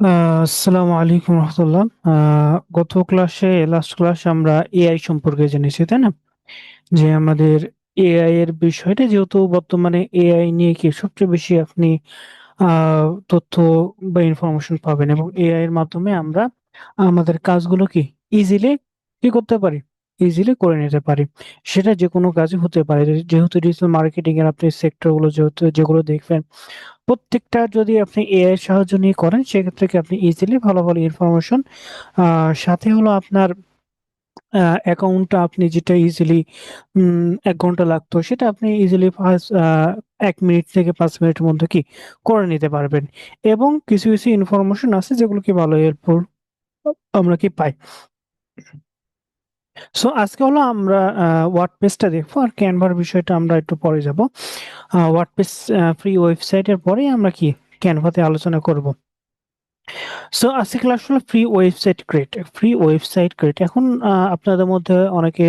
আসসালামু আলাইকুম রহমতুল্লাহ। গত লাস্ট ক্লাসে আমরা এআই সম্পর্কে জেনেছি, তাই না? যে আমাদের এআই এর বিষয়টা, যেহেতু বর্তমানে এআই নিয়ে কি সবচেয়ে বেশি আপনি তথ্য বা ইনফরমেশন পাবেন, এবং এআই এর মাধ্যমে আমরা আমাদের কাজগুলো কি ইজিলি কি করতে পারি, ইজিলি করে নিতে পারি। সেটা যে কোনো কাজই হতে পারে। যেহেতু ডিজিটাল মার্কেটিং এর আপনি সেক্টর গুলো যেগুলো দেখবেন, প্রত্যেকটা যদি আপনি এআই এর সাহায্য নিয়ে করেন, সেক্ষেত্রে কি আপনি ইজিলি ভালো ভালো ইনফরমেশন, সাথে হলো আপনার অ্যাকাউন্টটা আপনি যেটা ইজিলি ১ ঘন্টা লাগতো, সেটা আপনি ইজিলি ১ মিনিট থেকে ৫ মিনিটের মধ্যে কি করে নিতে পারবেন। এবং কিছু কিছু ইনফরমেশন আছে যেগুলো কি ভালো হেল্পফুল আমরা কি পাই। সো আজকে হলো আমরা ওয়ার্ডপ্রেসটা দেখবো, আর ক্যানভার বিষয়টা আমরা একটু পরে যাব। ওয়ার্ডপ্রেস ফ্রি ওয়েবসাইটের পরেই আমরা কি ক্যানভাতে আলোচনা করব। সো আজকে ক্লাস হলো ফ্রি ওয়েবসাইট ক্রিয়েট। এখন আপনাদের মধ্যে অনেকে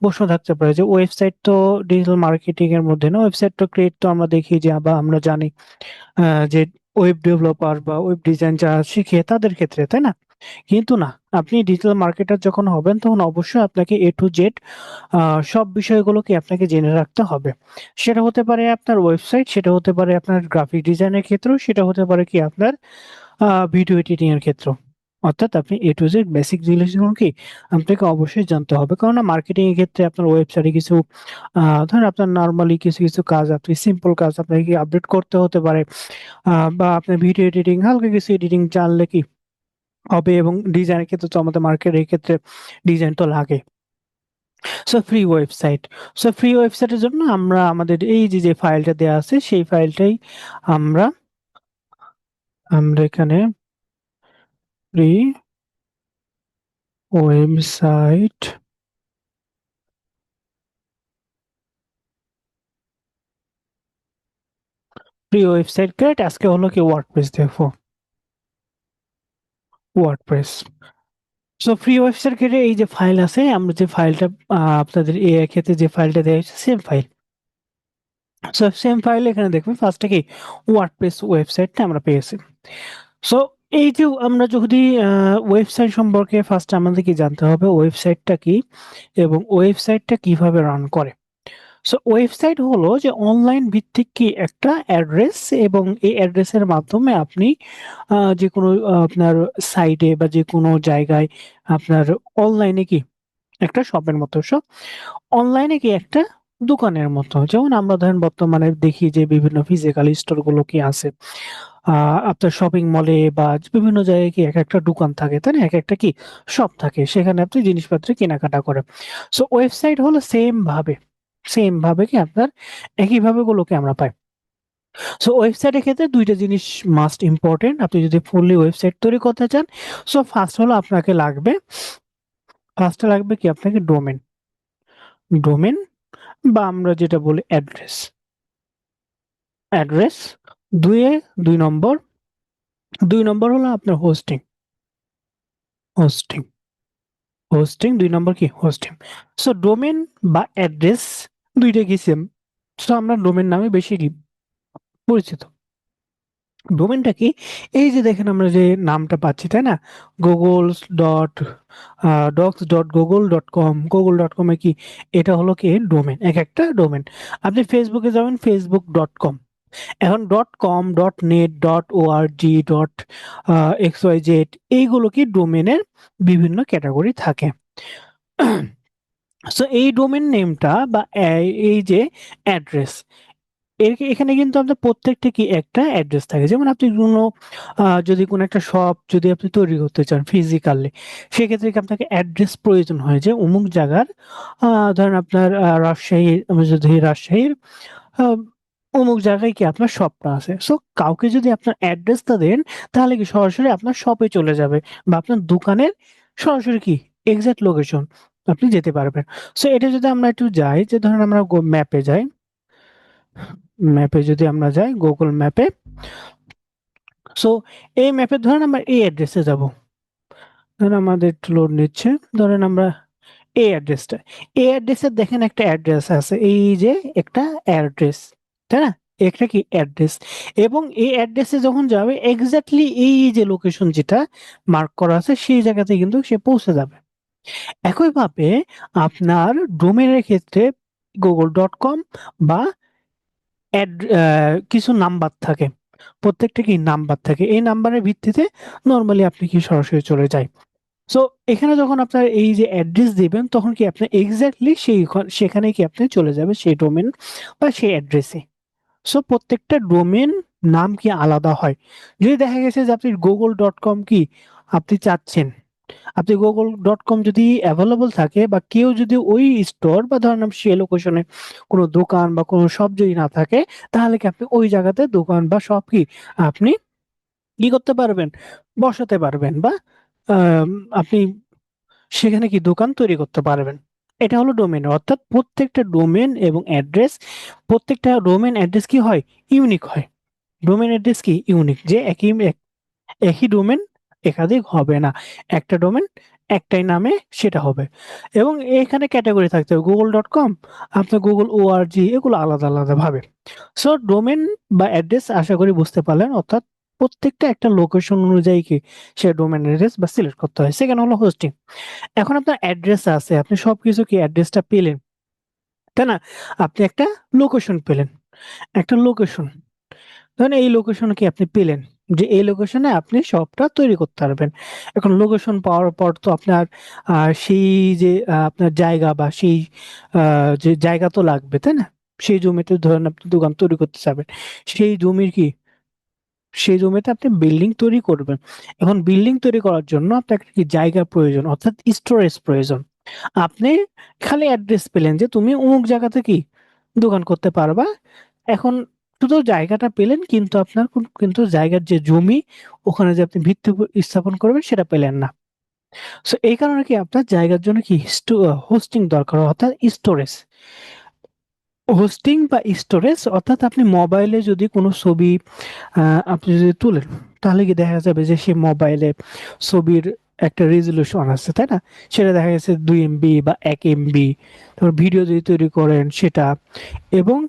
প্রশ্ন থাকতে পারে যে ওয়েবসাইট তো ডিজিটাল মার্কেটিং এর মধ্যে না, ওয়েবসাইট তো ক্রিয়েট তো আমরা দেখি যে বা আমরা জানি যে ওয়েব ডেভেলপার বা ওয়েব ডিজাইন যারা শিখে তাদের ক্ষেত্রে, তাই না? কিন্তু না, আপনি ডিজিটাল মার্কেটার যখন হবেন তখন অবশ্যই আপনাকে এ টু জেড সব বিষয়গুলোকে আপনাকে জেনে রাখতে হবে। সেটা হতে পারে আপনার ওয়েবসাইট, সেটা হতে পারে আপনার গ্রাফিক ডিজাইনের ক্ষেত্রেও, সেটা হতে পারে কি আপনার ভিডিও এডিটিং এর ক্ষেত্রেও। অর্থাৎ আপনি এ টু জেড বেসিক জিনিসগুলো কি আপনাকে অবশ্যই জানতে হবে। কেননা মার্কেটিং এর ক্ষেত্রে আপনার ওয়েবসাইটে কিছু ধরেন আপনার নরমালি কিছু কিছু কাজ, আপনি সিম্পল কাজ আপনাকে কি আপডেট করতে হতে পারে, বা আপনার ভিডিও এডিটিং হালকা কিছু এডিটিং জানলে কি হবে। এবং ডিজাইনের ক্ষেত্রে তো আমাদের মার্কেটের ক্ষেত্রে ডিজাইন তো লাগে। সো ফ্রি ওয়েবসাইটের জন্য আমরা আমাদের এই যে ফাইলটা দেয়া আছে, সেই ফাইলটাই আমরা আমরা এখানে ফ্রি ওয়েবসাইট ক্রিয়েট। আজকে হলো কি ওয়ার্ডপ্রেস দেখো, ওয়ার্ডপ্রেস। সো ফ্রি ওয়েবসাইট ক্রিয়েটে এই যে ফাইল আছে, আমরা যে ফাইলটা আপনাদের এআই ক্ষেত্রে যে ফাইলটা দেওয়া হয়েছে same file. So same file এখানে দেখবেন ফার্স্টে কি ওয়ার্ডপ্রেস ওয়েবসাইটটা আমরা পেয়েছি। সো এই যে আমরা যদি ওয়েবসাইট সম্পর্কে ফার্স্ট আমাদের কি জানতে হবে, ওয়েবসাইটটা কি এবং ওয়েবসাইটটা কিভাবে রান করে। সো ওয়েবসাইট হলো যে অনলাইন ভিত্তিক কি একটা অ্যাড্রেস, এবং এই অ্যাড্রেসের মাধ্যমে আপনি যেকোনো আপনার সাইটে বা যেকোনো জায়গায় আপনার অনলাইনে কি একটা শপের মতো। অনলাইনে কি একটা দোকানের মতো। যেমন আমরা ধরেন বর্তমানে দেখি যে বিভিন্ন ফিজিক্যাল স্টোর গুলো কি আছে। আপনার শপিং মলে বা বিভিন্ন জায়গায় কি একেকটা দোকান থাকে, তাই না? একেকটা কি শপ থাকে। সেখানে আপনি জিনিসপত্র কেনাকাটা করেন। সো ওয়েবসাইট হলো সেম ভাবে কি আপনার একইভাবে গুলোকে আমরা পাই। সো ওয়েবসাইটের ক্ষেত্রে ২ টা জিনিস মাস্ট ইম্পোর্টেন্ট। আপনি যদি ফুললি ওয়েবসাইট তৈরি করতে চান, সো ফার্স্ট হলো আপনাকে লাগবে, ফার্স্টে লাগবে কি আপনাকে ডোমেন বা আমরা যেটা বলি অ্যাড্রেস। ২ এ ২ নম্বর হলো আপনার হোস্টিং, হোস্টিং ২ নম্বর কি হোস্টিং। সো ডোমেন বা অ্যাড্রেস ২ টা কি সেম। সো আমরা ডোমেন নামে বেশি কি পরিচিত। ডোমেনটা কি? এই যে দেখেন আমরা যে নামটা পাচ্ছি, তাই না? গুগলস ডট docs.google.com, google.com এ কি এটা হলো কি ডোমেন, একেকটা ডোমেন। আপনি ফেসবুকে যাবেন facebook.com। এখন .com, .net, .org, .xyz এইগুলো কি ডোমেনের বিভিন্ন ক্যাটাগরি থাকে। সো এই ডোমেন নেমটা বা এই যে অ্যাড্রেস, এখানে কিন্তু আপনার প্রত্যেকটা কি একটা অ্যাড্রেস থাকে। যেমন আপনি যদি কোনো একটা শপ যদি আপনি তৈরি করতে চান ফিজিক্যালি, সেক্ষেত্রে কি আপনাকে অ্যাড্রেস প্রয়োজন হয় যে অমুক জায়গার, ধরেন আপনার রাজশাহী, আমি যদি রাজশাহীর আহ, অমুক জায়গায় কি আপনার শপটা আছে। সো কাউকে যদি আপনার অ্যাড্রেসটা দেন, তাহলে কি সরাসরি আপনার শপে চলে যাবে, বা আপনার দোকানের সরাসরি কি এক্সাক্ট লোকেশন আপনি যেতে পারবেন। সো এটা যদি আমরা একটু যাই, যে ধরেন আমরা ম্যাপে যাই, ম্যাপে যদি আমরা যাই গুগল ম্যাপে। সো এই ম্যাপে ধরেন আমরা এই অ্যাড্রেসে যাব। ধরেন আমাদের একটু লোড নিচ্ছে। ধরেন আমরা এই অ্যাড্রেসটা, এই অ্যাড্রেসে দেখেন একটা অ্যাড্রেস আছে, এই যে একটা অ্যাড্রেস, তাই না? একটা কি অ্যাড্রেস, এবং এই অ্যাড্রেসে যখন যাবে এক্সাক্টলি এই যে লোকেশন যেটা মার্ক করা আছে সেই জায়গাতে কিন্তু সে পৌঁছে যাবে। একইভাবে আপনার ডোমেইনের ক্ষেত্রে google.com বা কিছু নাম্বার থাকে। প্রত্যেকটা কি নাম্বার থাকে। এই নাম্বারের ভিত্তিতে নরমালি আপনি কি সরাসরি চলে যায়। সো এখানে যখন আপনার এই যে অ্যাড্রেস দিবেন তখন কি আপনি এক্সাক্টলি সেখানে কি আপনি চলে যাবেন সেই ডোমেন বা সেই অ্যাড্রেসে। সো প্রত্যেকটা ডোমেন নাম কি আলাদা হয়। যদি দেখা গেছে যে আপনি google.com কি আপনি চাচ্ছেন, আপনি google.com যদি এভেইলেবল থাকে বা কেউ যদি ওই স্টোর বা ধরেন সে লোকেশনে কোনো দোকান বা কোনো শপ যদি না থাকে, তাহলে কি আপনি ওই জায়গাতে দোকান বা শপ কি আপনি কি করতে পারবেন? বসাতে পারবেন বা আম আপনি সেখানে কি দোকান তৈরি করতে পারবেন। এটা হলো ডোমেইন, অর্থাৎ প্রত্যেকটা ডোমেইন এবং অ্যাড্রেস, প্রত্যেকটা ডোমেইন অ্যাড্রেস কি হয়? ইউনিক হয়। ডোমেইন অ্যাড্রেস কি? ইউনিক। যে একই ডোমেন একাধিক হবে না। একটা ডোমেন একটাই নামে সেটা হবে। এবং এখানে ক্যাটেগরি থাকতে হবে। google.com, আপনার Google org এগুলো আলাদা, আলাদা ভাবে। সো ডোমেন বা অ্যাড্রেস আশা করি বুঝতে পারলেন। অর্থাৎ প্রত্যেকটা একটা লোকেশন অনুযায়ী কি সে ডোমেন অ্যাড্রেস বা সিলেক্ট করতে হয়। সেকেন্ড হলো হোস্টিং। এখন আপনার অ্যাড্রেস আছে। আপনি সবকিছু কি অ্যাড্রেসটা পেলেন, তাই না? আপনি একটা লোকেশন পেলেন। একটা লোকেশন। ধরেন এই লোকেশন কি আপনি পেলেন, যে এই লোকেশনে আপনি শপটা তৈরি করতে পারবেন। এখন লোকেশন পাওয়ার পর তো আপনার সেই যে আপনার জায়গা বা সেই যে জায়গা তো লাগবে, তাই না? সেই জমিতে ধরেন আপনি দোকান তৈরি করতে চাবেন। সেই জমির কি সেই জমিতে আপনি বিল্ডিং তৈরি করবেন। এখন বিল্ডিং তৈরি করার জন্য আপনার একটা কি জায়গা প্রয়োজন, অর্থাৎ স্টোরেজ প্রয়োজন। আপনি খালি অ্যাড্রেস পেলেন যে তুমি অমুক জায়গাতে কি দোকান করতে পারবা। এখন শুধু জায়গাটা পেলেন, কিন্তু আপনার কিন্তু জায়গার যে জমি ওখানে যে আপনি ভিত্তি স্থাপন করবেন সেটা পেলেন না। সো এই কারণে কি আপনার জায়গার জন্য কি হোস্টিং দরকার, অর্থাৎ স্টোরেজ। হোস্টিং বা স্টোরেজ অর্থাৎ আপনি মোবাইলে যদি কোনো ছবি আপনি যদি তোলেন, তাহলে কি দেখা যাবে যে সেই মোবাইলে ছবির একটা রেজোলিউশন আছে, তাই না? সেটা দেখা গেছে ২ এমবি বা ১ এমবি। তারপর ভিডিও যদি তৈরি করেন সেটা, এবং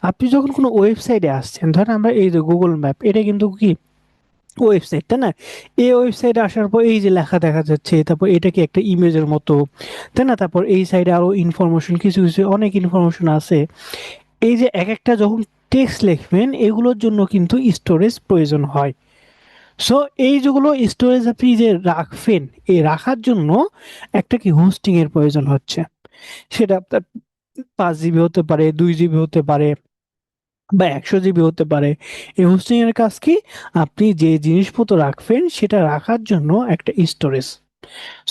আপনি যখন কোনো ওয়েবসাইটে আসছেন, ধরেন আমরা এই যে গুগল ম্যাপ, এটা কিন্তু কি ওয়েবসাইট, তাই না? এই ওয়েবসাইটে আসার পর এই যে লেখা দেখা যাচ্ছে, তারপর এটা কি একটা ইমেজের মতো, তাই না? তারপর এই সাইডে আরো ইনফরমেশন কিছু, কিছু অনেক ইনফরমেশন আছে। এই যে একেকটা যখন টেক্সট লিখবেন এগুলোর জন্য কিন্তু স্টোরেজ প্রয়োজন হয়। সো এই যেগুলো স্টোরেজ আপনি যে রাখবেন, এই রাখার জন্য একটা কি হোস্টিং এর প্রয়োজন হচ্ছে। সেটা আপনার ৫ জিবি হতে পারে, ২ জিবি হতে পারে বা ১০০ জিবি হতে পারে। এই হোস্টিং এর কাজ কি? আপনি যে জিনিসপত্র রাখবেন সেটা রাখার জন্য একটা স্টোরেজ।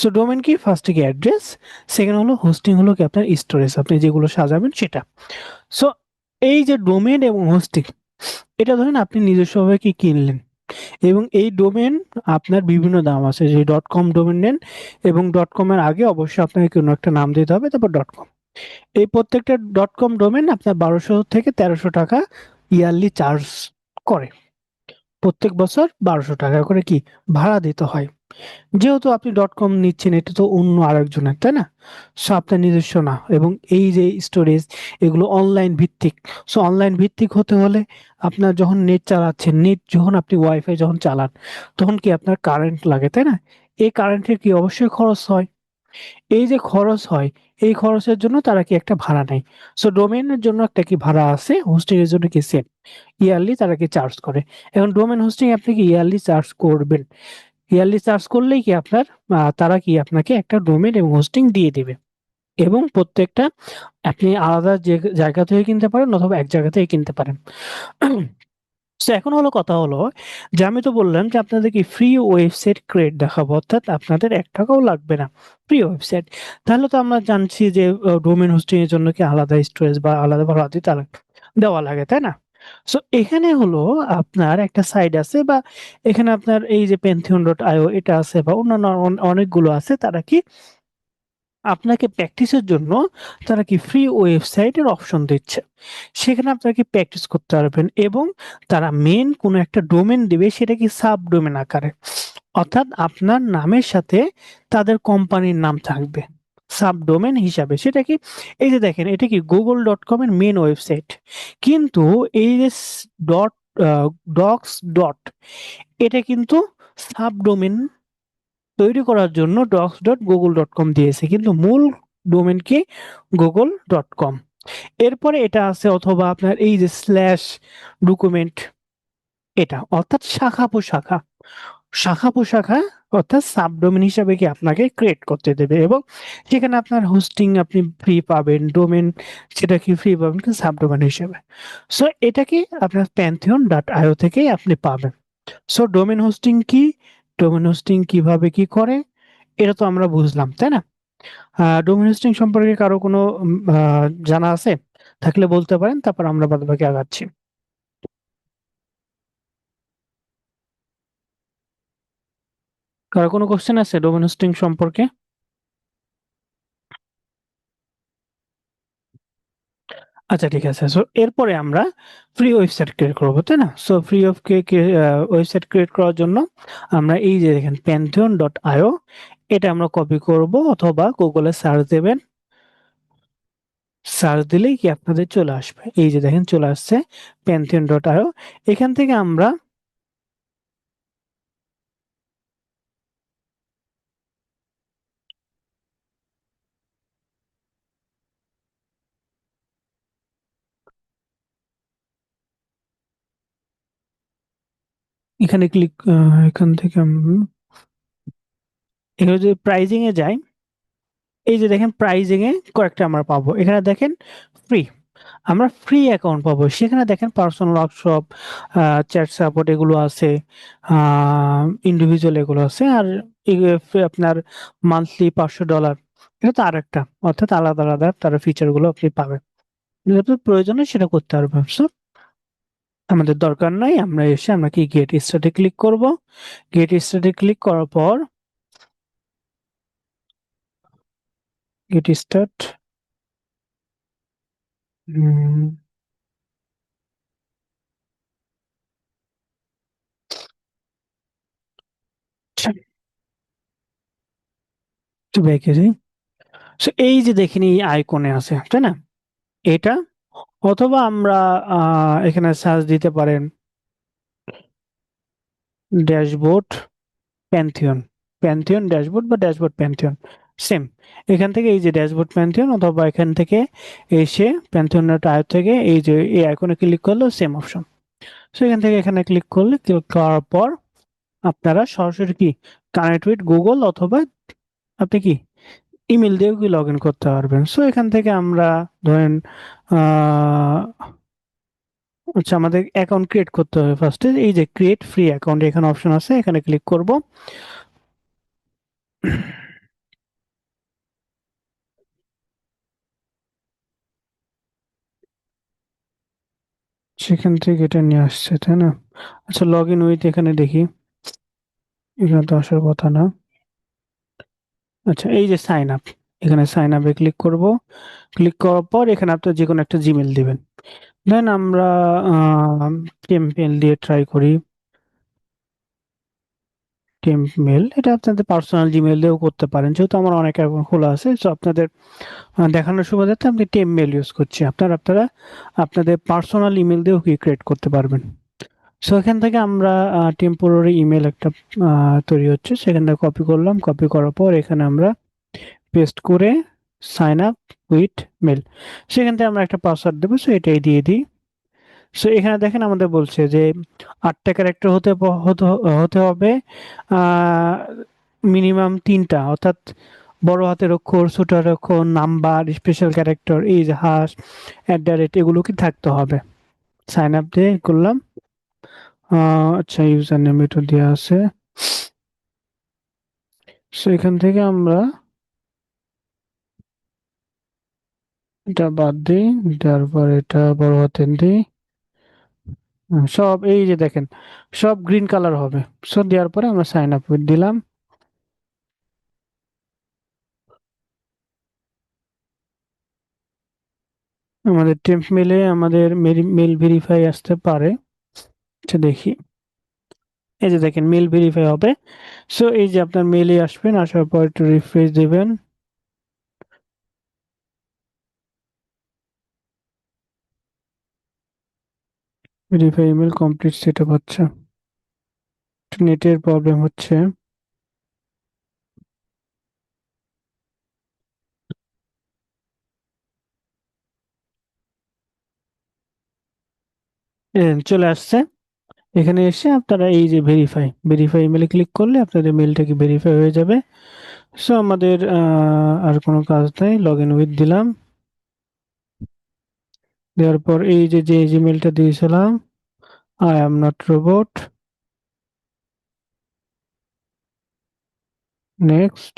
সো ডোমেইন কি? ফার্স্ট এ কি অ্যাড্রেস, সেকেন্ড হলো হোস্টিং হলো কি আপনার স্টোরেজ। আপনি যেগুলো সাজাবেন সেটা। সো এই যে ডোমেইন এবং হোস্টিং, এটা ধরেন আপনি নিজস্বভাবে কি কিনলেন, এবং এই ডোমেইন আপনার বিভিন্ন দাম আছে। যে ডট কম ডোমেইন নেন এবং ডট কম এর আগে অবশ্যই আপনাকে কোনো একটা নাম দিতে হবে, তারপর ডট কম। এই প্রত্যেকটা ডট কম ডোমেইন আপনার ১২০০ থেকে ১৩০০ টাকা ইয়ারলি চার্জ করে। প্রত্যেক বছর ১২০০ টাকা করে কি ভাড়া দিতে হয়। যেহেতু আপনি ডট কম নিচ্ছেন, এটা তো অন্য আরেকজনের, তাই না? সো আপনার নিজস্ব না। এবং এই যে স্টোরেজ, এগুলো অনলাইন ভিত্তিক। সো অনলাইন ভিত্তিক হতে হলে আপনার যখন নেট চালাচ্ছেন, নেট যখন আপনি ওয়াইফাই যখন চালান, তখন কি আপনার কারেন্ট লাগে, তাই না? এই কারেন্টের কি অবশ্যই খরচ হয়। এই যে খরচ হয়, এই খরচের জন্য তারা কি একটা ভাড়া নেয়। সো ডোমেইনের জন্য একটা কি ভাড়া আছে, হোস্টিং এর জন্য কি সেম। ইয়ারলি তারা কি চার্জ করে। এখন ডোমেইন হোস্টিং আপনি কি ইয়ারলি চার্জ করবেন। ইয়ারলি চার্জ করলেই কি আপনার তারা কি আপনাকে একটা ডোমেইন এবং হোস্টিং দিয়ে দিবে। এবং প্রত্যেকটা আপনি আলাদা যে জায়গা থেকে কিনতে পারেন অথবা এক জায়গা থেকে কিনতে পারেন। সো এখন হলো কথা হলো যে আমি তো বললাম যে আপনাদেরকে ফ্রি ওয়েবসাইট ক্রিয়েট দেখাবো, অর্থাৎ আপনাদের ৳১ লাগবে না। Free website. তাহলে তো আমরা জানছি যে ডোমেইন হোস্টিং এর জন্য কি আলাদা স্টোরেজ বা আলাদা ভাড়া দিতে দেওয়া লাগে, তাই না? সো এখানে হলো আপনার একটা সাইট আছে, বা এখানে আপনার এই যে pantheon.io এটা আছে, বা অন্যান্য অনেকগুলো আছে। তারা কি আপনাকে প্র্যাকটিসের জন্য তারা কি ফ্রি ওয়েবসাইটের অপশন দিচ্ছে। সেখানে আপনারা কি প্র্যাকটিস করতে পারবেন, এবং তারা মেইন কোনো একটা ডোমেইন দিবে সেটা কি সাবডোমেইন আকারে। অর্থাৎ আপনার নামের সাথে তাদের কোম্পানির নাম থাকবে। সাবডোমেন হিসাবে। সেটা কি? এই যে দেখেন এটা কি google.com এর মেইন ওয়েবসাইট। কিন্তু এই যে ডট আ ডক্স ডট এটা কিন্তু সাবডোমেন তৈরি করার জন্য docs.google.com দিয়েছে। কিন্তু মূল ডোমেন কি google.com। এরপরে এটা আছে অথবা আপনার এই যে স্ল্যাশ ডকুমেন্ট এটা অর্থাৎ শাখা-প্রশাখা। শাখা-প্রশাখা অর্থাৎ সাবডোমেইন হিসাবে কি আপনাকে ক্রিয়েট করতে দেবে এবং সেখানে আপনার হোস্টিং আপনি ফ্রি পাবেন, ডোমেইন সেটা কি ফ্রি পাবেন কিন্তু সাবডোমেইন হিসেবে। সো এটা কি আপনার pantheon.io থেকেই আপনি পাবেন। সো ডোমেইন হোস্টিং কি? ডোমেইন হোস্টিং কিভাবে কি করে? এটা তো আমরা বুঝলাম, তাই না? ডোমেইন হোস্টিং সম্পর্কে কারো কোনো জানা আছে? থাকলে বলতে পারেন, তারপর আমরা বাদবাকি আগাচ্ছি। কারো কোনো কোয়েশ্চেন আছে ডোমেইন হোস্টিং সম্পর্কে? আচ্ছা ঠিক আছে। সো এরপরে আমরা ফ্রি ওয়েবসাইট ক্রিয়েট করব, তাই না? So free of website create করার জন্য আমরা এই যে দেখেন pantheon.io এটা আমরা কপি করব অথবা গুগলে সার্চ দেবেন। সার্চ দিলেই কি আপনাদের চলে আসবে। এই যে দেখেন চলে আসছে pantheon.io। এখান থেকে আমরা এখানে ক্লিক এখান থেকে এখানে যদি প্রাইজিং এ যাই, এই যে দেখেন প্রাইজিং এ কয়েকটা আমরা পাবো। এখানে দেখেন ফ্রি। আমরা ফ্রি অ্যাকাউন্ট পাবো। সেখানে দেখেন পার্সোনাল ওয়ার্কশপ, চ্যাট সাপোর্ট এগুলো আছে, আ ইন্ডিভিজুয়াল এগুলো আছে। আর আপনার মান্থলি $500 এটা তো আরেকটা। অর্থাৎ আলাদা, আলাদা তার ফিচার গুলো আপনি পাবেন। যদি আপনার প্রয়োজন হয় সেটা করতে পারবেন। সো আমাদের দরকার নাই। আমরা এসে আমরা কি গেট স্টার্ট এ ক্লিক করব। গেট স্টার্ট এ ক্লিক করার পর গেট স্টার্ট হুম, আচ্ছা একটু ব্যাকে যাই। সো এই যে দেখেন এই আইকনে আছে, তাই না? এটা অথবা আমরা এখানে সার্চ দিতে পারেন ড্যাশবোর্ড প্যান্থিয়ন। প্যান্থিয়ন ড্যাশবোর্ড বা ড্যাশবোর্ড প্যান্থিয়ন সেম। এখান থেকে এই যে ড্যাশবোর্ড প্যান্থিয়ন অথবা এখান থেকে এসে প্যান্থিয়নের টায়ার থেকে এই যে এই আইকনে ক্লিক করলেও সেম অপশন। সো এখান থেকে এখানে ক্লিক করলে ক্লিক করার পর আপনারা সরাসরি কি কানেক্ট উইথ গুগল অথবা আপনি কি ইমেল দিয়েও কি লগ ইন করতে পারবেন। সো এখান থেকে আমরা ধরেন আহ আচ্ছা আমাদের অ্যাকাউন্ট ক্রিয়েট করতে হবে ফার্স্টে। এই যে ক্রিয়েট ফ্রি অ্যাকাউন্ট এখানে অপশন আছে, এখানে ক্লিক করব। সেখান থেকে এটা নিয়ে আসছে, তাই না? আচ্ছা লগ ইন উইথ এখানে দেখি, এখানে তো আসার কথা না। আচ্ছা এই যে সাইন আপ, এখানে সাইন আপে ক্লিক করব। ক্লিক করার পর এখানে আপনার যে কোনো একটা জিমেল দিবেন। দেন আমরা টেম্পেল দিয়ে ট্রাই করি। টেম্পমেল এটা আপনাদের পার্সোনাল জিমেল দিয়েও করতে পারেন, যেহেতু আমার অনেক অ্যাকাউন্ট খোলা আছে। সো আপনাদের দেখানোর সুবিধার্থে আমি টেম্পমেল ইউজ করছি। আপনারা আপনাদের পার্সোনাল ইমেল দিয়েও কি ক্রিয়েট করতে পারবেন। সো এখান থেকে আমরা টেম্পোরারি ইমেল একটা তৈরি হচ্ছে, সেখান থেকে কপি করলাম। কপি করার পর এখানে আমরা পেস্ট করে সাইন আপ উইথ মেল, সেখান থেকে আমরা একটা পাসওয়ার্ড দেবো। সো এটাই দিয়ে দিই। সো এখানে দেখেন আমাদের বলছে যে 8টা ক্যারেক্টার হতে হবে, মিনিমাম 3টা অর্থাৎ বড় হাতের অক্ষর, ছোট হাতের অক্ষর, নাম্বার, স্পেশাল ক্যারেক্টার, এই যে হাশ, অ্যাট দ্য রেট এগুলো কি থাকতে হবে। সাইন আপ দিয়ে করলাম। আচ্ছা ইউজার নেম এটা দেওয়া আছে। সো এখান থেকে আমরা এটা বাদ দিই, তারপর এটা বড় হাতের দিই। সব এই যে দেখেন সব গ্রিন কালার হবে। সো দেওয়ার পরে আমরা সাইন আপ দিলাম। আমাদের টেম্প মেলে আমাদের মেল ভেরিফাই আসতে পারে। আচ্ছা দেখি, এই যে দেখেন মেল ভেরিফাই হবে। সো এই যে আপনার মেলে আসবেন, আসার পর একটু রিফ্রেশ দিবেন। Verify email complete setup. আচ্ছা, নেটের প্রবলেম হচ্ছে। চলে আসছে। এখানে এসে আপনারা এই যে ভেরিফাই ভেরিফাই ইমেলে ক্লিক করলে আপনাদের মেলটা কি ভেরিফাই হয়ে যাবে। সো আমাদের আর কোনো কাজ নাই, লগ ইন উইথ দিলাম। দেওয়ার পর এই যে যে জিমেলটা দিয়েছিলাম, I am not robot, next,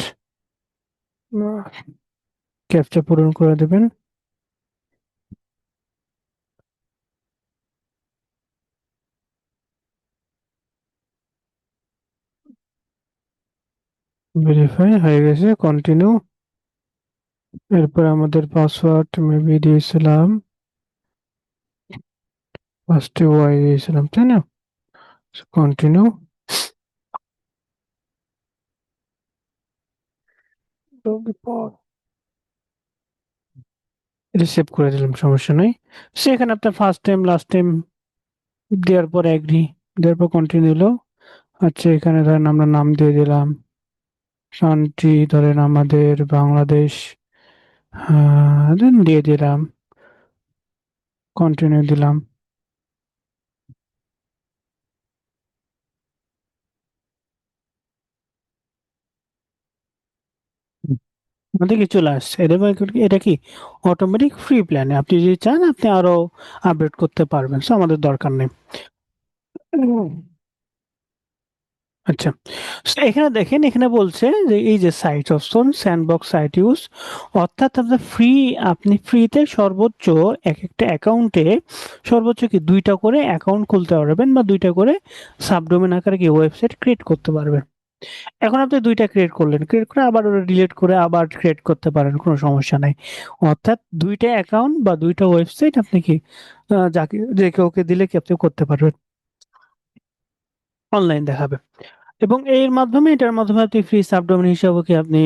captcha পূরণ করে দেবেন। ভেরিফাই হয়ে গেছে, কন্টিনিউ। এরপর আমাদের পাসওয়ার্ড মেবি দিয়েছিলাম, ফার্স্টে ওয়াই দিয়েছিলাম তাই না, কন্টিনিউ। এটা সেভ করে দিলাম, সমস্যা নাই। সেখানে আপনার ফার্স্ট টাইম লাস্ট টাইম দেওয়ার পর এগ্রি, দেওয়ার পর কন্টিনিউ হলো। আচ্ছা, এখানে ধরেন আমরা নাম দিয়ে দিলাম শান্তি, ধরেন আমাদের বাংলাদেশ, দেন দিয়ে দিলাম, কন্টিনিউ দিলাম। আমাদের কি চলে আসছে। এটা কি অটোমেটিক ফ্রি প্ল্যানে, আপনি যদি চান আপনি আরো আপডেট করতে পারবেন, সো আমাদের দরকার নেই। আচ্ছা, so এখানে দেখেন, এখানে বলছে যে এই যে site option sandbox site use, অর্থাৎ আপনার আপনি ফ্রিতে সর্বোচ্চ এক একটা অ্যাকাউন্টে সর্বোচ্চ কি দুইটা করে অ্যাকাউন্ট খুলতে পারবেন, বা দুইটা করে সাবডোমেন আকারে কি ওয়েবসাইট ক্রিয়েট করতে পারবেন। এখন আপনি দুইটা ক্রিয়েট করলেন, ক্রিয়েট করে আবার ওটা ডিলিট করে আবার ক্রিয়েট করতে পারেন, কোনো সমস্যা নাই। অর্থাৎ দুইটা অ্যাকাউন্ট বা দুইটা ওয়েবসাইট আপনি কি যাকে যে কাউকে দিলে কি আপনি করতে পারবেন, অনলাইন দেখাবে। এবং এটার মাধ্যমে আপনি ফ্রি সাবডোমেন হিসাবে কি আপনি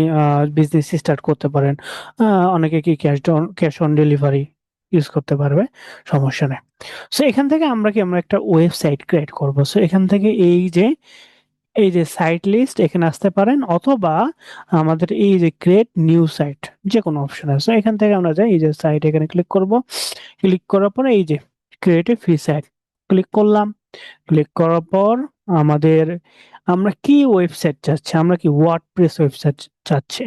বিজনেস স্টার্ট করতে পারেন। অনেকে কি ক্যাশ অন ডেলিভারি ইউজ করতে পারবে, সমস্যা নেই। সো এখান থেকে আমরা একটা ওয়েবসাইট ক্রিয়েট করব। সো এখান থেকে এই যে সাইট লিস্ট এখানে আসতে পারেন, অথবা আমাদের এই যে ক্রিয়েট নিউ সাইট, যে কোনো অপশন আছে। এখান থেকে আমরা যাই, এই যে সাইট এখানে ক্লিক করব। ক্লিক করার পরে এই যে create a free site click করলাম। ক্লিক করার পর আমাদের আমরা কি ওয়েবসাইট চাচ্ছি, আমরা কি ওয়ার্ডপ্রেস ওয়েবসাইট চাচ্ছি,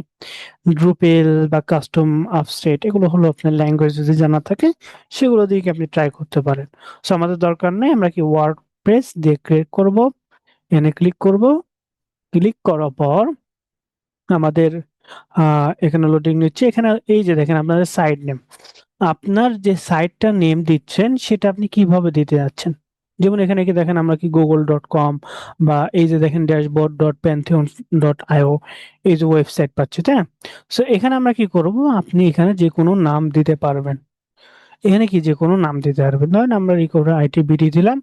ড্রুপেল বা কাস্টম আপস্টেট, এগুলো হলো আপনার ল্যাঙ্গুয়েজ যদি জানা থাকে সেগুলো দিয়ে কি আপনি ট্রাই করতে পারেন। সো আমাদের দরকার নেই, আমরা কি ওয়ার্ডপ্রেস দিয়ে ক্রিয়েট করব। এখানে ক্লিক করব। ক্লিক করার পর আমাদের এখানে লোডিং নিচ্ছে। এখানে এই যে দেখেন আপনাদের সাইট নেম, আপনার যে সাইটটা নেম দিচ্ছেন সেটা আপনি কিভাবে দিতে যাচ্ছেন। যেমন এখানে কি দেখেন আমরা কি google.com, বা এই যে দেখেন dashboard.pantheon.io, এই যে ওয়েবসাইট পাচ্ছি, তাই না? সো এখানে আমরা কি করব, আপনি এখানে যে কোনো নাম দিতে পারবেন। এখানে কি যে কোনো নাম দিতে পারবেন, ধরেন আমরা রিকভার আইটিবিডি দিলাম।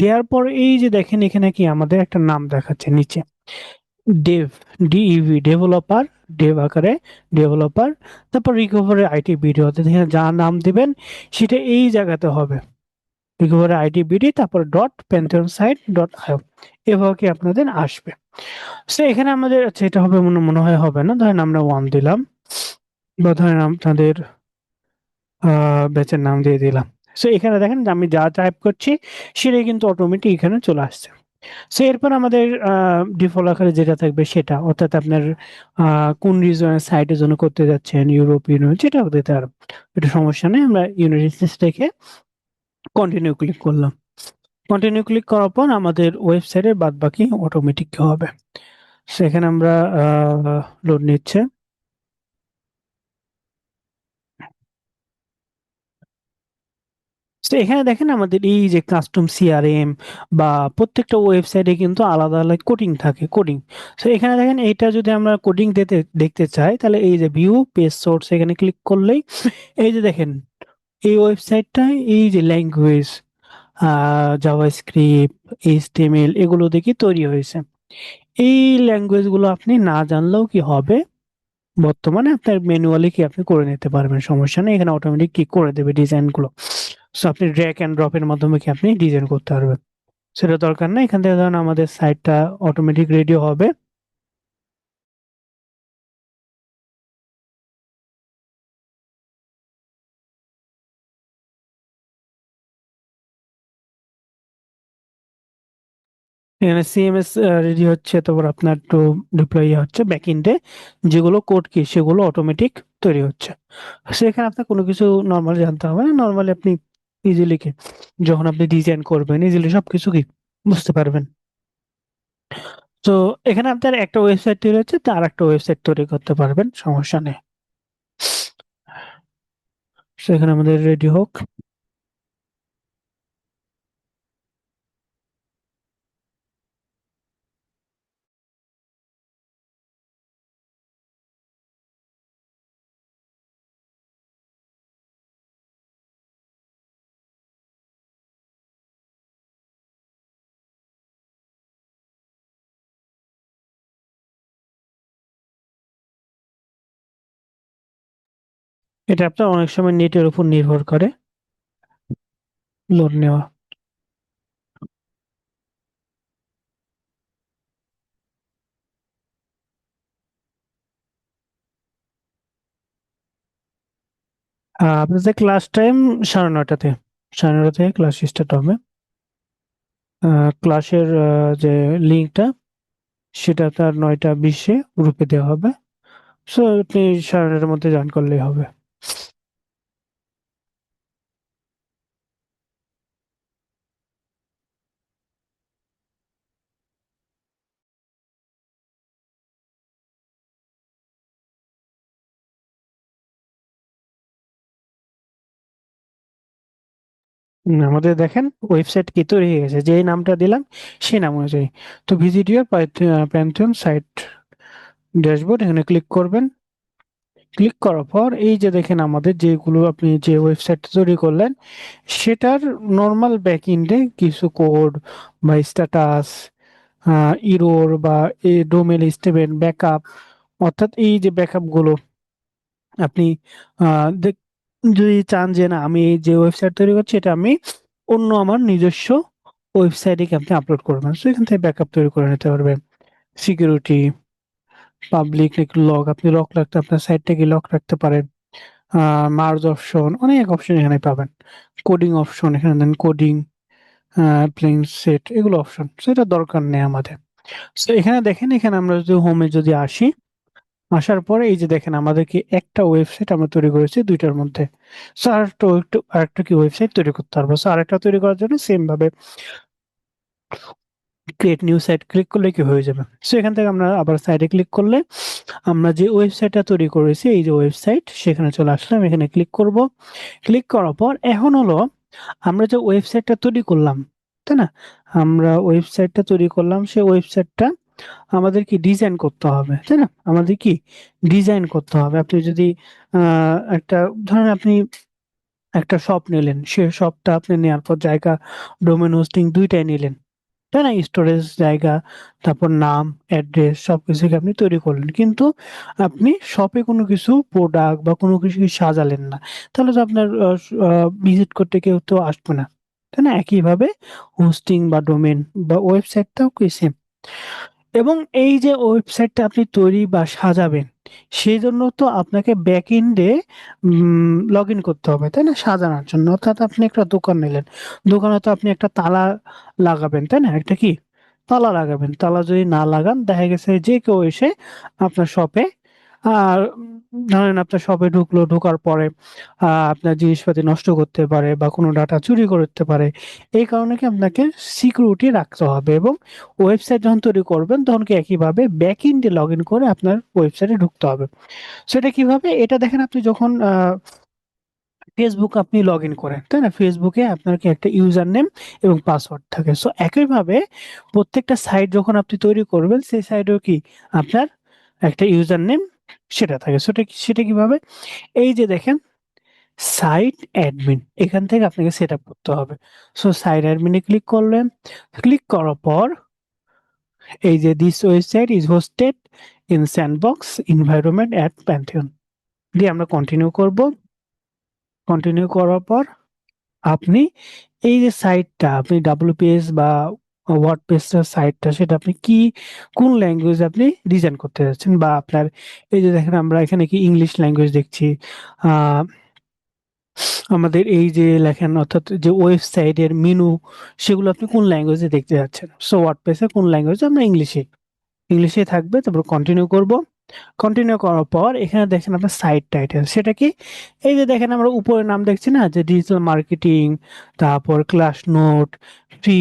দেওয়ার পর এই যে দেখেন এখানে কি আমাদের একটা নাম দেখাচ্ছে নিচে, ডেভ, ডিইভি, ডেভেলপার, ডেভ আকারে ডেভেলপার, তারপর রিকভারি আইটি বিডি, অর্থাৎ এখানে যা নাম দিবেন সেটা এই জায়গাতে হবে, রিকভারি আইটি বিডি, তারপর ডট প্যান্থিয়ন সাইট ডট আইও, এভাবে কি আপনাদের আসবে। সো এখানে আমাদের, আচ্ছা এটা হবে মনে মনে হয় হবে না, ধরেন আমরা ওয়ান দিলাম, বা ধরেন আপনাদের ব্যাচের নাম দিয়ে দিলাম। সো এখানে দেখেন যে আমি যা টাইপ করছি সেটাই কিন্তু অটোমেটিক এখানে চলে আসছে। সো এরপর আমাদের ডিফল্ট আকারে যেটা থাকবে সেটা, অর্থাৎ আপনার কোন রিজনের সাইটের জন্য করতে যাচ্ছেন, ইউরোপ ইউনিয়ন, যেটা দিতে পারবেন, এটা সমস্যা নেই। আমরা ইউনাইটেড স্টেটস রেখে কন্টিনিউ ক্লিক করলাম। কন্টিনিউ ক্লিক করার পর আমাদের ওয়েবসাইটের বাদ বাকি অটোমেটিক হবে। সেখানে আমরা লোড নিচ্ছে। তো এখানে দেখেন আমাদের এই যে কাস্টম সিআরএম, বা প্রত্যেকটা ওয়েবসাইটে কিন্তু আলাদা আলাদা কোডিং থাকে, কোডিং। তো এখানে দেখেন এইটা যদি আমরা কোডিং দেখতে চাই, তাহলে এই যে ভিউ পেজ সোর্স এখানে ক্লিক করলেই এই যে দেখেন এই ওয়েবসাইটটা, এই যে ল্যাঙ্গুয়েজ জাভাস্ক্রিপ্ট, এইচটিএমএল, এগুলো দেখে তৈরি হয়েছে। এই ল্যাঙ্গুয়েজ গুলো আপনি না জানলেও কি হবে, বর্তমানে আপনার ম্যানুয়ালি কি আপনি করে নিতে পারবেন, সমস্যা নেই, এখানে অটোমেটিক কি করে দেবে ডিজাইন গুলো। সো আপনি ড্র্যাগ এন্ড ড্রপ এর মাধ্যমে কি আপনি ডিজাইন করতে পারবেন। সেটা দরকার নাই, এখান থেকে ধরুন আমাদের সাইটটা অটোমেটিক রেডি হবে। এখানে সিএমএস রেডি হচ্ছে, তারপর আপনার টু ডিপ্লয় হচ্ছে ব্যাকএন্ডে, যেগুলো কোড কি সেগুলো অটোমেটিক তৈরি হচ্ছে। সেখানে আপনার কোনো কিছু নর্মাল জানতে হবে না, নর্মালি আপনি ইজিলি কি যখন আপনি ডিজাইন করবেন ইজিলি সবকিছু কি বুঝতে পারবেন। তো এখানে আপনার একটা ওয়েবসাইট তৈরি হচ্ছে, তো আর একটা ওয়েবসাইট তৈরি করতে পারবেন, সমস্যা নেই। তো এখানে আমাদের রেডি হোক। এটা আপনার অনেক সময় নেটের উপর নির্ভর করে লোড নেওয়া। আপনাদের ক্লাস টাইম 9:30 থেকে ক্লাস স্টার্ট হবে। ক্লাসের যে লিঙ্কটা সেটা তার 9:20 গ্রুপে দেওয়া হবে। সো আপনি 9:30 মধ্যে জয়েন করলেই হবে। আমাদের দেখেন ওয়েবসাইট কি তৈরি হয়ে গেছে, যে নামটা দিলাম সেই নাম অনুযায়ী। তো visit your Pantheon site dashboard, এখানে ক্লিক করবেন। ক্লিক করার পর এই যে দেখেন আমাদের যেগুলো আপনি যে ওয়েবসাইট তৈরি করলেন সেটার নর্মাল ব্যাকএন্ডে কিছু কোড বা স্ট্যাটাস, ইরোর বা ডোমেন স্টেটমেন্ট ব্যাকআপ, অর্থাৎ এই যে ব্যাকআপ গুলো আপনি যদি চান যে না আমি এই যে ওয়েবসাইট তৈরি করছি এটা আমি অন্য আমার নিজস্ব ওয়েবসাইটে আপনি আপলোড করবেন, তো এখান থেকে ব্যাকআপ তৈরি করে নিতে পারবেন। সিকিউরিটি, পাবলিক লগ, আপনি লক রাখতে আপনার সাইটটাকে লক রাখতে পারেন। মার্জ অপশন, অনেক অপশন এখানে পাবেন। কোডিং অপশন, এখানে দেন কোডিং, প্লেন সেট, এগুলো অপশন সেটা দরকার নেই আমাদের। তো এখানে দেখেন, এখানে আমরা যদি হোমে যদি আসি, আসার পরে এই যে দেখেন আমাদেরকে একটা ওয়েবসাইট আমরা তৈরি করেছি দুইটার মধ্যে। সো আরেকটা কি ওয়েবসাইট তৈরি করতে পারবো। সো আরেকটা তৈরি করার জন্য সেম ভাবে ক্রিয়েট নিউ সাইট ক্লিক করলে কি হয়ে যাবে। সো এখান থেকে আমরা আবার সাইডে ক্লিক করলে আমরা যে ওয়েবসাইটটা তৈরি করেছি এই যে ওয়েবসাইট সেখানে চলে আসলাম, এখানে ক্লিক করব। ক্লিক করার পর এখন হলো আমরা যে ওয়েবসাইটটা তৈরি করলাম, তাই না, আমরা ওয়েবসাইটটা তৈরি করলাম সেই ওয়েবসাইটটা আমাদের কি ডিজাইন করতে হবে, তাই না, আমাদের কি ডিজাইন করতে হবে। আপনি যদি একটা ধরেন আপনি একটা শপ নিলেন, সে শপটা আপনি নেওয়ার পর জায়গা, ডোমেন হোস্টিং দুইটাই নিলেন, তাই না, স্টোরেজ জায়গা, তারপর নাম, অ্যাড্রেস সবকিছুকে আপনি তৈরি করলেন, কিন্তু আপনি শপে কোনো কিছু প্রোডাক্ট বা কোনো কিছু সাজালেন না, তাহলে তো আপনার ভিজিট করতে কেউ তো আসবে না, তাই না। একইভাবে হোস্টিং বা ডোমেন বা ওয়েবসাইটটাও কি সেম। এবং এই যে ওয়েবসাইটটা আপনি তৈরি বা সাজাবেন সেই জন্য তো আপনাকে ব্যাকএন্ডে লগ ইন করতে হবে, তাই না, সাজানোর জন্য। অর্থাৎ আপনি একটা দোকান নিলেন, দোকানে তো আপনি একটা তালা লাগাবেন, তাই না, একটা কি তালা লাগাবেন। তালা যদি না লাগান দেখা গেছে যে কেউ এসে আপনার শপে আর ধরেন আপনার শপে ঢুকলো, ঢোকার পরে আপনার জিনিসপাতি নষ্ট করতে পারে বা কোনো ডাটা চুরি করতে পারে। এই কারণে কি আপনাকে সিকিউরিটি রাখতে হবে, এবং ওয়েবসাইট যখন তৈরি করবেন তখন কি একইভাবে ব্যাকএন্ডে লগ ইন করে আপনার ওয়েবসাইটে ঢুকতে হবে। সেটা কিভাবে, এটা দেখেন আপনি যখন ফেসবুক আপনি লগ ইন করেন, তাই না, ফেসবুকে আপনার কি একটা ইউজার নেম এবং পাসওয়ার্ড থাকে। সো একইভাবে প্রত্যেকটা সাইট যখন আপনি তৈরি করবেন সেই সাইটেও কি আপনার একটা ইউজার নেম সেটা থাকে। সেটা কিভাবে, এই যে দেখেন সাইট অ্যাডমিন, এখান থেকে আপনাকে সেট আপ করতে হবে। সো সাইট অ্যাডমিনে ক্লিক করলেন, ক্লিক করার পর এই যে this website is hosted in sandbox environment at Pantheon দিয়ে আমরা কন্টিনিউ করব। কন্টিনিউ করার পর আপনি এই যে সাইটটা আপনি WPS বা ওয়ার্ডপ্রেসের সাইটটা সেটা আপনি কোন ল্যাঙ্গুয়েজে আপনি ডিজাইন করতে যাচ্ছেন, বা আপনার এই যে দেখেন আমরা এখানে কি ইংলিশ ল্যাঙ্গুয়েজ দেখছি, আহ আমাদের এই যে লেখেন অর্থাৎ যে ওয়েবসাইটের মেনু সেগুলো আপনি কোন ল্যাঙ্গুয়েজে দেখতে যাচ্ছেন। সো ওয়ার্ডপ্রেসে কোন ল্যাঙ্গুয়েজে, আমরা ইংলিশে থাকবে। তারপর কন্টিনিউ করব। কন্টিনিউ করার পর এখানে দেখেন আপনার সাইট টাইটেল সেটা কি, এই যে দেখেন আমরা উপরে নাম দেখছি না যে ডিজিটাল মার্কেটিং, তারপর class note, free,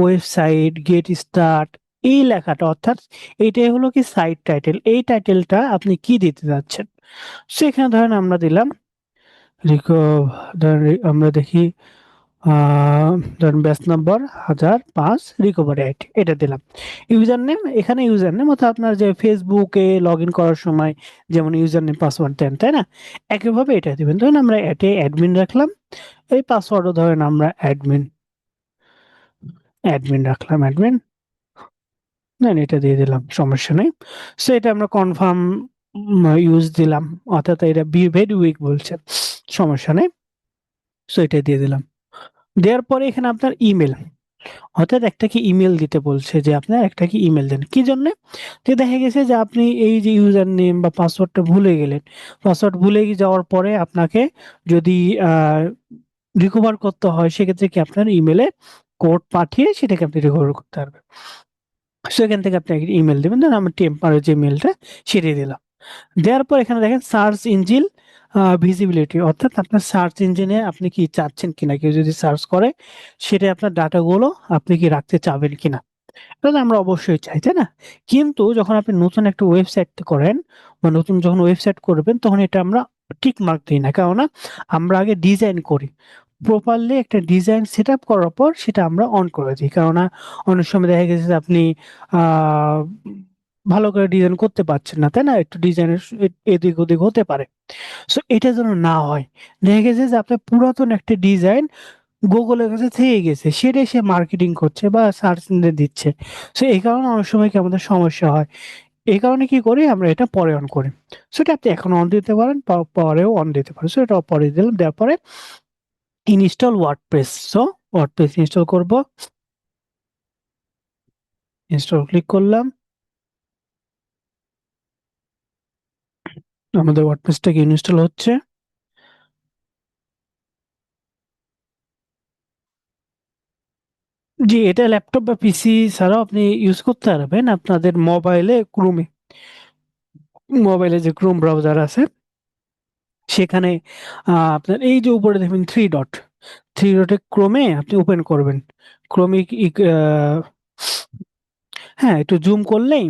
website, get start, এই লেখাটা অর্থাৎ এইটাই হলো কি সাইট টাইটেল। এই টাইটেলটা আপনি কি দিতে যাচ্ছেন। সেখানে ধরেন আমরা দিলাম রিকো, ধরেন আমরা দেখি ধরেন ব্যাচ নাম্বার 1005 রিকভারি আইডি এটা দিলাম। ইউজার নেম, এখানে ইউজার নেম অর্থাৎ আপনার যে ফেসবুকে লগ ইন করার সময় যেমন ইউজার নেম পাসওয়ার্ড দেন, তাই না, একইভাবে এটা দিবেন। ধরেন আমরা এটে অ্যাডমিন রাখলাম, এই পাসওয়ার্ডও ধরেন আমরা অ্যাডমিন অ্যাডমিন রাখলাম, অ্যাডমিন দেন এটা দিয়ে দিলাম, সমস্যা নেই। সো এটা আমরা কনফার্ম ইউজ দিলাম, অর্থাৎ এটা বি ভেরি উইক বলছে, সমস্যা নেই। সো এটা দিয়ে দিলাম। দেওয়ার পরে এখানে আপনার ইমেল, অর্থাৎ একটা কি ইমেল দিতে বলছে যে আপনার একটা কি ইমেল দেন, কি জন্য, যে দেখা গেছে যে আপনি এই যে ইউজার নেম বা পাসওয়ার্ডটা ভুলে গেলেন, পাসওয়ার্ড ভুলে যাওয়ার পরে আপনাকে যদি রিকভার করতে হয় সেক্ষেত্রে কি আপনার ইমেলে কোড পাঠিয়ে সেটাকে আপনি রিকভার করতে পারবেন। সেখান থেকে আপনি একটা ইমেল দেবেন, ধরুন আমার টেম্পারের যে মেলটা সেটাই দিলাম। দেওয়ার পর এখানে দেখেন সার্চ ইঞ্জিন ভিজিবিলিটি, অর্থাৎ আপনার সার্চ ইঞ্জিনে আপনি কি চাচ্ছেন কিনা, কেউ যদি সার্চ করে সেটা আপনার ডাটাগুলো আপনি কি রাখতে চাবেন কিনা। এটা তো আমরা অবশ্যই চাই, তাই না? কিন্তু যখন আপনি নতুন একটা ওয়েবসাইট করেন বা নতুন যখন ওয়েবসাইট করবেন তখন এটা আমরা টিক মার্ক দিই না, কেননা আমরা আগে ডিজাইন করি, প্রপারলি একটা ডিজাইন সেট আপ করার পর সেটা আমরা অন করে দিই। কেননা অনেক সময় দেখা গেছে যে আপনি আহ ভালো করে ডিজাইন করতে পারছেন না, তাই না, একটু ডিজাইনের এদিক ওদিক হতে পারে। সো এটা যেন না হয়, দেখা গেছে যে আপনার পুরাতন একটা ডিজাইন গুগলের কাছে থেকে গেছে, সেটাই সে মার্কেটিং করছে বা সার্চ ইঞ্জিনে দিচ্ছে। সো এই কারণে অনেক সময় কি আমাদের সমস্যা হয়, এই কারণে কি করি আমরা এটা পরে অন করি। সো এটা আপনি এখন অন দিতে পারেন, পরেও অন দিতে পারেন। সো এটা পরে দিলাম, দেওয়ার পরে install WordPress. So WordPress install করব, ইনস্টল ক্লিক করলাম, আমাদের ওয়ার্ডপ্রেসটা কি ইনস্টল হচ্ছে। জি, এটা ল্যাপটপ বা পিসি ছাড়াও আপনি ইউজ করতে পারবেন আপনাদের মোবাইলে ক্রোমে, মোবাইলে যে ক্রোম ব্রাউজার আছে সেখানে আপনার এই যে উপরে দেখবেন থ্রি ডটে ক্রোমে আপনি ওপেন করবেন। ক্রোমে হ্যাঁ, একটু জুম করলেই,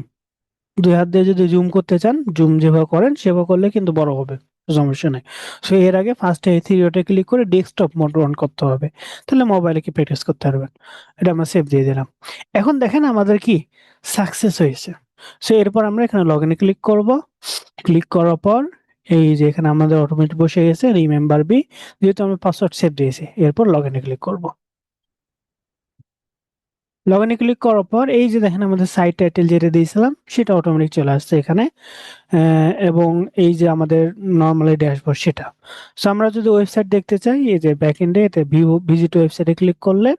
দুই হাত দিয়ে যদি জুম করতে চান, জুম যেভাবে করেন সেভাবে করলে কিন্তু বড় হবে, সমস্যা নেই। সো এর আগে ফার্স্টে এই থ্রি ডটে ক্লিক করে ডেস্কটপ মোড অন করতে হবে, তাহলে মোবাইলে কি প্র্যাকটিস করতে পারবেন। এটা আমরা সেভ দিয়ে দিলাম। এখন দেখেন আমাদের কি সাকসেস হয়েছে। সো এরপর আমরা এখানে লগ ইনে ক্লিক করব। ক্লিক করার পর এই যে এখানে আমাদের অটোমেটিক বসে গেছে রিমেম্বার বি, যেহেতু আমরা পাসওয়ার্ড সেভ দিয়েছি। এরপর লগ ইনে ক্লিক করব। লগ ইনে ক্লিক করার পর এই যে দেখেন আমাদের সাইট টাইটেল যেটা দিয়েছিলাম সেটা অটোমেটিক চলে আসছে এখানে। এবং এই যে আমাদের নরমালি ড্যাশবোর্ড সেটা। সো আমরা যদি ওয়েবসাইট দেখতে চাই, এই যে ব্যাক এন্ডে এতে ভিউ ভিজিট ওয়েবসাইটে ক্লিক করলে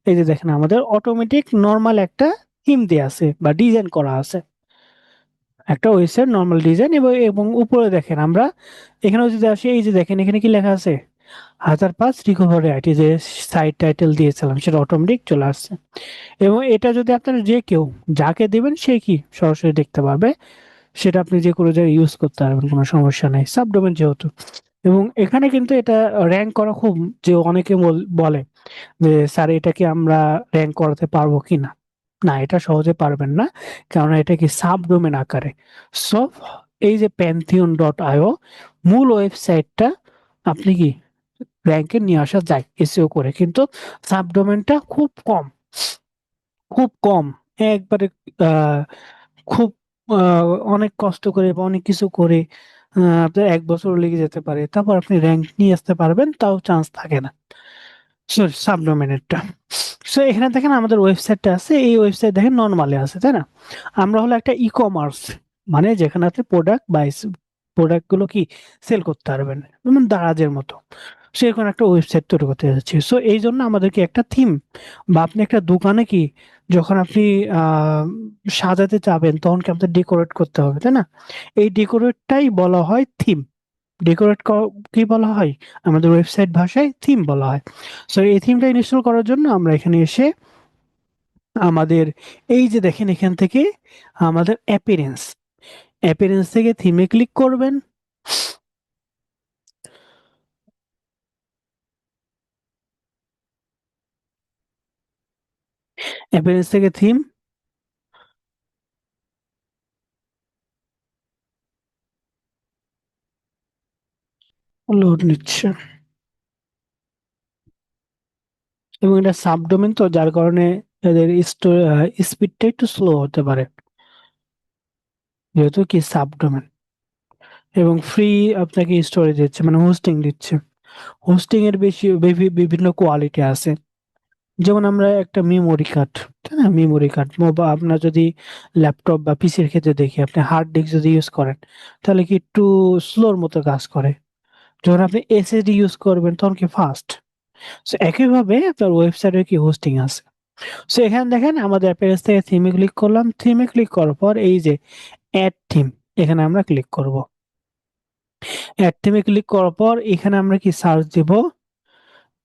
এই যে দেখেন আমাদের অটোমেটিক নরমাল একটা থিম দেয়া আছে বা ডিজাইন করা আছে, একটা ওয়েবসাইট নরমাল ডিজাইন। এবং উপরে দেখেন আমরা এখানেও যদি আসি, এই যে দেখেন এখানে কি লেখা আছে, 1005 রিকভারি আইটি, যে সাইট টাইটেল দিয়েছিলাম সেটা অটোমেটিক চলে আসছে। এবং এটা যদি আপনারা যে কেউ যাকে দিবেন সে কি সরাসরি দেখতে পারবে, সেটা আপনি যে কোনো জায়গায় ইউজ করতে পারবেন, কোনো সমস্যা নেই, সাবডোমেন যেহেতু। এবং এখানে কিন্তু এটা র্যাঙ্ক করা খুব, যে অনেকে বলে যে স্যার এটা কি আমরা র্যাঙ্ক করাতে পারবো কি না, না এটা সহজে পারবেন না, কারণ এটা কি সাবডোমেন আকারে। সো এই যে pantheon.io মূল ওয়েবসাইটটা আপনি কি র্যাঙ্কে নিয়ে আসা যায় এসইও করে, কিন্তু সাবডোমেনটা খুব কম, খুব কম, একবারে আহ খুব আহ, অনেক কষ্ট করে বা অনেক কিছু করে আপনার 1 বছর লেগে যেতে পারে, তারপর আপনি র্যাঙ্ক নিয়ে আসতে পারবেন, তাও চান্স থাকে না। সরি, সাবডোমেনেরটা। সো এখানে দেখেন আমাদের ওয়েবসাইটটা আছে, এই ওয়েবসাইট দেখেন নর্মালি আছে, তাই না। আমরা হলো একটা ই কমার্স, মানে যেখানে আপনি প্রোডাক্ট গুলো কি সেল করতে পারবেন, যেমন দারাজের মতো। সেরকম একটা ওয়েবসাইট তৈরি করতে যাচ্ছি। সো এই জন্য আমাদেরকে একটা থিম, বা আপনি একটা দোকানে কি যখন আপনি আহ সাজাতে চাবেন তখন কি আপনার ডেকোরেট করতে হবে, তাই না? এই ডেকোরেটটাই বলা হয় থিম। ডেকোরেট কি বলা হয় আমাদের ওয়েবসাইট ভাষায়? থিম বলা হয়। সো এই থিমটা ইনস্টল করার জন্য আমরা এখানে এসে আমাদের এই যে দেখেন এখান থেকে আমাদের অ্যাপিয়ারেন্স, অ্যাপিয়ারেন্স থেকে থিমে ক্লিক করবেন। অ্যাপিয়ারেন্স থেকে থিম লোড নিচ্ছে, এবং এটা সাবডোমেন তো যার কারণে এদের স্পিডটা একটু স্লো হতে পারে, যেহেতু কি সাবডোমেন। এবং ফ্রি আপনাকে স্টোরেজ দিচ্ছে, মানে হোস্টিং দিচ্ছে। হোস্টিং এর বেশি বিভিন্ন কোয়ালিটি আছে। যেমন আমরা একটা মেমোরি কার্ড, তাই না? মেমোরি কার্ড বা আপনার যদি ল্যাপটপ বা পিসির ক্ষেত্রে দেখি, আপনি হার্ড ডিস্ক যদি ইউজ করেন তাহলে কি একটু স্লোর মতো কাজ করে। যখন আপনি এসএসডি ইউজ করবেন তখন কি ফাস্ট। সো একইভাবে আপনার ওয়েবসাইটে কি হোস্টিং আছে। সো এখানে দেখেন আমাদের অ্যাপিয়ারেন্স থেকে থিমে ক্লিক করলাম। থিমে ক্লিক করার পর এই যে অ্যাড থিম, এখানে আমরা ক্লিক করব। অ্যাড থিমে ক্লিক করার পর এখানে আমরা কি সার্চ দেব?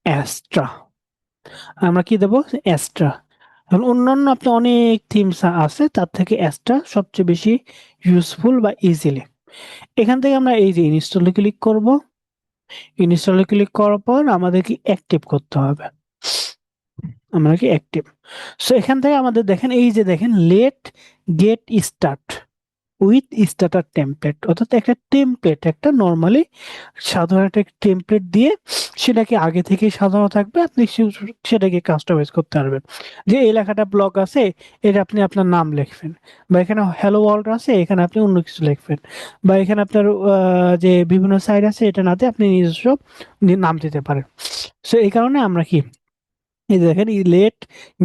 অ্যাস্ট্রা। আমরা কি দেব? অ্যাস্ট্রা। এখন অন্যান্য আপনি অনেক থিমস আছে, তার থেকে অ্যাস্ট্রা সবচেয়ে বেশি ইউজফুল বা ইজিলি। এখান থেকে আমরা এই যে ইনস্টলে ক্লিক করব। ইনস্টলে ক্লিক করার পর আমাদের কি অ্যাক্টিভ করতে হবে। আমরা কি অ্যাক্টিভ। সো এখান থেকে আমাদের দেখেন এই যে দেখেন late get start with starter template, অর্থাৎ একটা টেমপ্লেট, একটা নর্মালি সাধারণ একটা টেমপ্লেট দিয়ে সেটাকে আগে থেকেই সাজানো থাকবে, আপনি সেটাকে কাস্টমাইজ করতে পারবেন। যে এই লেখাটা ব্লক আছে, এটা আপনি আপনার নাম লিখবেন, বা এখানে হ্যালো ওয়ার্ল্ড আছে, এখানে আপনি অন্য কিছু লিখবেন, বা এখানে আপনার যে বিভিন্ন সাইট আছে এটা নাতে আপনি নিজস্ব নাম দিতে পারেন। সো এই কারণে আমরা কি, এই যে দেখেন late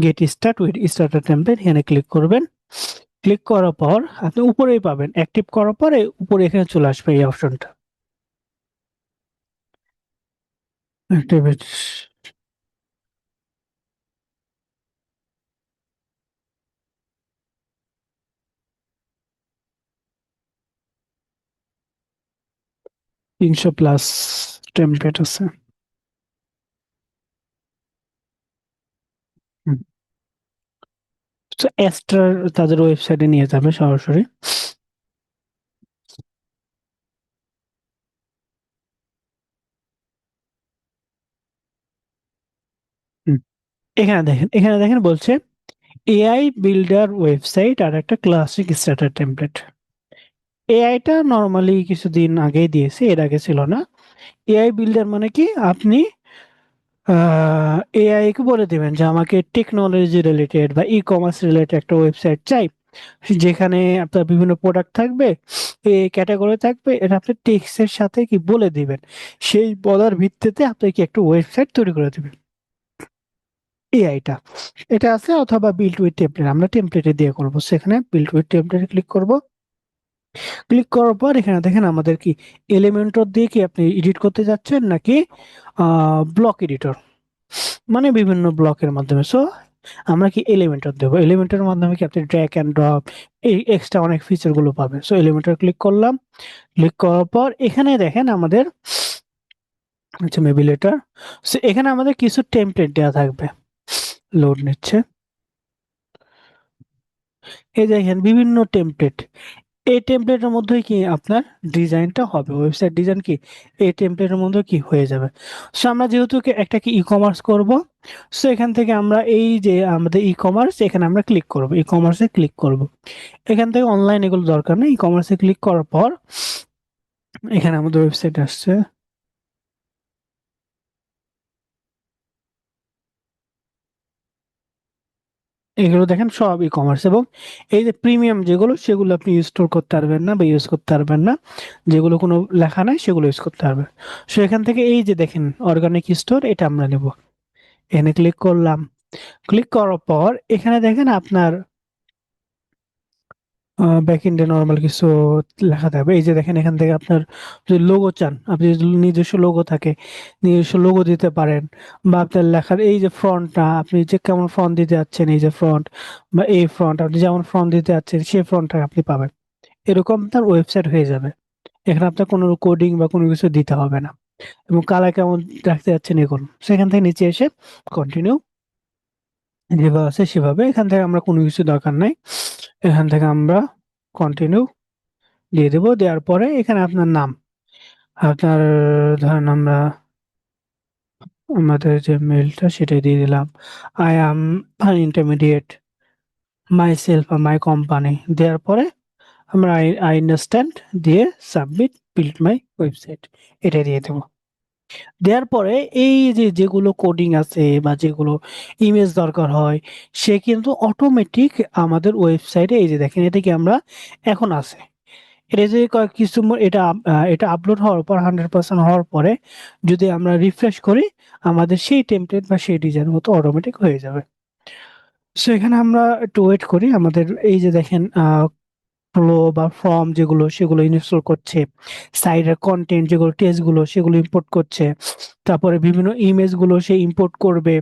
get start with starter template, এখানে ক্লিক করবেন। ক্লিক করার পর আপনি উপরেই পাবেন, অ্যাক্টিভ করার পরে উপরে এখানে চলে আসবে এই অপশনটা, অ্যাক্টিভেট। 300+ টেমপ্লেট আছে। হুম। তো এক্সট্রা তাদের ওয়েবসাইটে নিয়ে যাবে সরাসরি। হুম। এখানে দেখেন বলছে এআই বিল্ডার ওয়েবসাইট আর একটা ক্লাসিক স্টার্টার টেমপ্লেট। এআইটা নর্মালি কিছুদিন আগেই দিয়েছে, এর আগে ছিল না। এআই বিল্ডার মানে কি, আপনি এআই কে বলে দিবেন যে আমাকে টেকনোলজি রিলেটেড বা ই কমার্স রিলেটেড একটা ওয়েবসাইট চাই, যেখানে আপনার বিভিন্ন প্রোডাক্ট থাকবে, এই ক্যাটাগরি থাকবে, এটা আপনি টেক্সট এর সাথে কি বলে দিবেন, সেই বলার ভিত্তিতে আপনি কি একটা ওয়েবসাইট তৈরি করে দিবেন। এআইটা এটা আছে, অথবা বিল্ড উইথ টেমপ্লেট, আমরা টেমপ্লেটে দিয়ে করবো, সেখানে বিল্ড উইথ টেমপ্লেটে ক্লিক করব। ক্লিক করার পর এখানে দেখেন আমাদের কি এলিমেন্টর দিয়ে কি আপনি এডিট করতে যাচ্ছেন, নাকি ব্লক এডিটর, মানে বিভিন্ন ব্লকের মাধ্যমে। সো আমরা কি এলিমেন্টর দেবো, এলিমেন্টের মাধ্যমে কি আপনি ড্র্যাগ এন্ড ড্রপ এই এক্সট্রা অনেক ফিচার গুলো পাবেন। সো এলিমেন্টর ক্লিক করলাম। ক্লিক করার পর এখানে দেখেন আমাদের হচ্ছে মেবি লেটার। সো এখানে আমাদের কিছু টেমপ্লেট দেওয়া থাকবে, লোড নিচ্ছে। এই দেখেন বিভিন্ন টেমপ্লেট, এই টেমপ্লেটের মধ্যে কি আপনার ডিজাইনটা হবে, ওয়েবসাইট ডিজাইন কি এই টেমপ্লেটের মধ্যে কি হয়ে যাবে। সো আমরা যেহেতু একটা কি ই কমার্স করব, সো এখান থেকে আমরা এই যে আমাদের ই কমার্স, এখানে আমরা ক্লিক করব, ই কমার্সে ক্লিক করব। এখান থেকে অনলাইন এগুলো দরকার নেই, ই কমার্সে ক্লিক করার পর এখানে আমাদের ওয়েবসাইট আসছে। এগুলো দেখেন সব ই কমার্স, এবং এই যে প্রিমিয়াম যেগুলো সেগুলো আপনি স্টোর করতে পারবেন না বা ইউজ করতে পারবেন না, যেগুলো কোনো লেখা নাই সেগুলো ইউজ করতে পারবেন। সো এখান থেকে এই যে দেখেন অর্গানিক স্টোর, এটা আমরা নেব। এখানে ক্লিক করলাম। ক্লিক করার পর এখানে দেখেন আপনার ব্যাকএন্ডে নরমাল কিছু লেখা থাকবে। এই যে দেখেন এখান থেকে আপনার যদি লোগো চান, আপনি যদি নিজস্ব লোগো থাকে, নিজস্ব লোগো দিতে পারেন। বা আপনার লেখার এই যে ফ্রন্টটা, আপনি যে কেমন ফ্রন্ট দিতে যাচ্ছেন, এই যে ফ্রন্ট বা এই ফ্রন্ট, আপনি যেমন ফ্রন্ট দিতে যাচ্ছেন সেই ফ্রন্টটা আপনি পাবেন। এরকম তার ওয়েবসাইট হয়ে যাবে। এখানে আপনার কোনো কোডিং বা কোনো কিছু দিতে হবে না। এবং কালার কেমন রাখতে যাচ্ছেন এগুলো সেখান থেকে নিচে এসে কন্টিনিউ, যেভাবে আছে সেভাবে। এখান থেকে আমরা কোনো কিছু দরকার নাই। এখান থেকে আমরা কন্টিনিউ দিয়ে দেবো। দেওয়ার পরে এখানে আপনার নাম, আপনার ধরেন আমরা আমাদের যে মেলটা সেটাই দিয়ে দিলাম। I am an intermediate myself বা মাই কোম্পানি। দেওয়ার পরে আমরা আই আই আন্ডারস্ট্যান্ড দিয়ে সাবমিট বিল্ড মাই ওয়েবসাইট এটা দিয়ে দেবো। দেওয়ার পরে এই যে যেগুলো কোডিং আছে বা যেগুলো ইমেজ দরকার হয়, সে কিন্তু অটোমেটিক আমাদের ওয়েবসাইটে এই যে দেখেন এটা কি আমরা এখন আছে। এটা যদি কয়েক কিছু এটা আপলোড হওয়ার পর 100% হওয়ার পরে যদি আমরা রিফ্রেশ করি, আমাদের সেই টেমপ্লেট বা সেই ডিজাইন মতো অটোমেটিক হয়ে যাবে। সো এখানে আমরা একটু ওয়েট করি। আমাদের এই যে দেখেন ফ্লো বা ফর্ম যেগুলো সেগুলো ইনস্টল করছে, সাইটের কন্টেন্ট যেগুলো টেক্সট গুলো সেগুলো ইম্পোর্ট করছে, তারপরে বিভিন্ন ইমেজ গুলো সে ইম্পোর্ট করবে।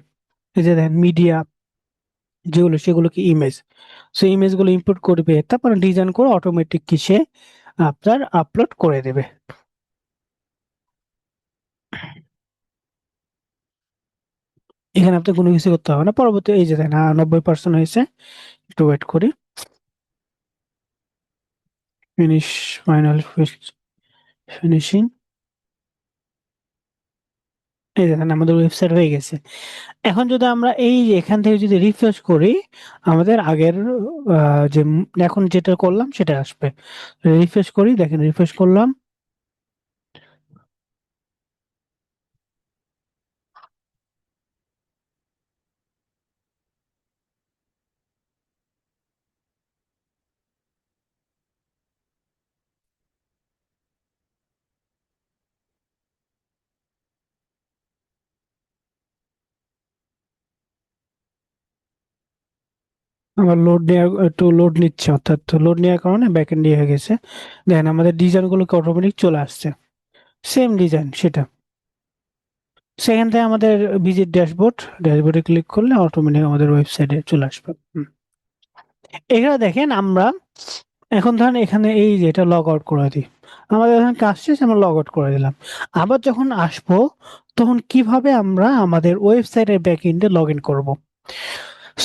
এই যে দেখেন মিডিয়া যেগুলো সেগুলোকে ইমেজ, সো ইমেজ গুলো ইম্পোর্ট করবে, তারপরে ডিজাইন করে অটোমেটিক কি সে আপনার আপলোড করে দেবে। এখানে আপনি কোনো কিছু করতে হবে না। পরবর্তী এই যে দেখেন 90% হয়েছে। একটু ওয়েট করি। Finish, final finishing. এই দেখেন আমাদের ওয়েবসাইট হয়ে গেছে। এখন যদি আমরা এই যে এখান থেকে যদি রিফ্রেশ করি, আমাদের আগের যে এখন যেটা করলাম সেটা আসবে। রিফ্রেশ করি, দেখেন রিফ্রেশ করলাম। আমার লোড নেওয়ার একটু লোড নিচ্ছে, অর্থাৎ লোড নেওয়ার কারণে ব্যাকএন্ড হয়ে গেছে। দেখেন আমাদের ডিজাইন গুলোকে অটোমেটিক চলে আসছে, সেম ডিজাইন সেটা। সেখান থেকে আমাদের ভিজিট ড্যাশবোর্ড, ড্যাশবোর্ডে ক্লিক করলে অটোমেটিক আমাদের ওয়েবসাইটে চলে আসবে। এখানে দেখেন আমরা এখন ধরেন এখানে এই যে এটা লগ আউট করে দিই। আমাদের এখানে কাজ শেষ, আমরা লগ আউট করে দিলাম। আবার যখন আসবো তখন কিভাবে আমরা আমাদের ওয়েবসাইটের ব্যাকএন্ডে লগ ইন করবো।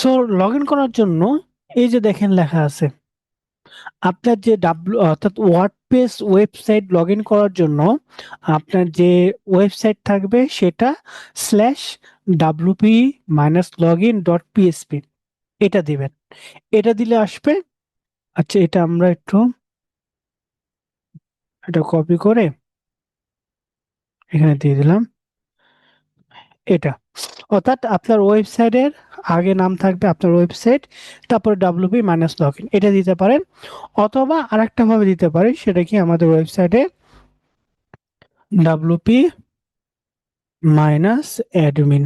সো লগ ইন করার জন্য এই যে দেখেন লেখা আছে আপনার যে অর্থাৎ ওয়ার্ডপ্রেস ওয়েবসাইট লগ ইন করার জন্য আপনার যে ওয়েবসাইট থাকবে সেটা slash WP minus log in dot PSP এটা দিবেন। এটা দিলে আসবে। আচ্ছা এটা আমরা একটু এটা কপি করে এখানে দিয়ে দিলাম। এটা অর্থাৎ আপনার ওয়েবসাইটের আগে নাম থাকবে আপনার ওয়েবসাইট, তারপরে ডাব্লিউপি মাইনাস লগ ইন এটা দিতে পারেন। অথবা আরেকটা ভাবে দিতে পারেন, সেটা কি আমাদের ওয়েবসাইটে ডাব্লিউপি মাইনাস অ্যাডমিন,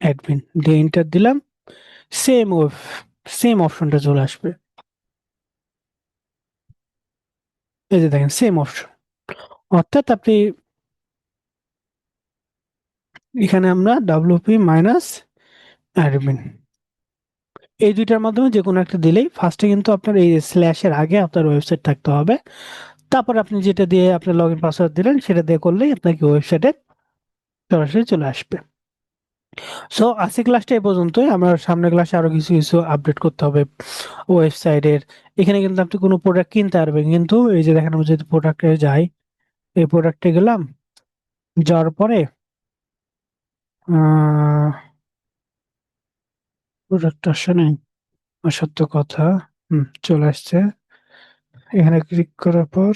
অ্যাডমিন দিয়ে এন্টার দিলাম। সেম সেম অপশনটা চলে আসবে। এই যে দেখেন সেম অপশন। অর্থাৎ আপনি এখানে আমরা ডাব্লিউপি মাইনাস অ্যাডমিন এই দুইটার মাধ্যমে যে কোনো একটা দিলেই ফার্স্টে কিন্তু আপনার এই স্ল্যাশের আগে আপনার ওয়েবসাইট থাকতে হবে। তারপর আপনি যেটা দিয়ে আপনার লগইন পাসওয়ার্ড দিলেন সেটা দিয়ে করলেই আপনাকে ওয়েবসাইটে সরাসরি চলে আসবে। সো আজকে ক্লাসটা এই পর্যন্তই। আমার সামনের ক্লাসে আরো কিছু কিছু আপডেট করতে হবে ওয়েবসাইটের। এখানে কিন্তু আপনি কোনো প্রোডাক্ট কিনতে পারবেন, কিন্তু এই যে দেখেন আমি যদি প্রোডাক্টে যাই, এই প্রোডাক্টে গেলাম, যাওয়ার পরে প্রোডাক্ট আসে নাই, সত্য কথা। চলে আসছে। এখানে ক্লিক করার পর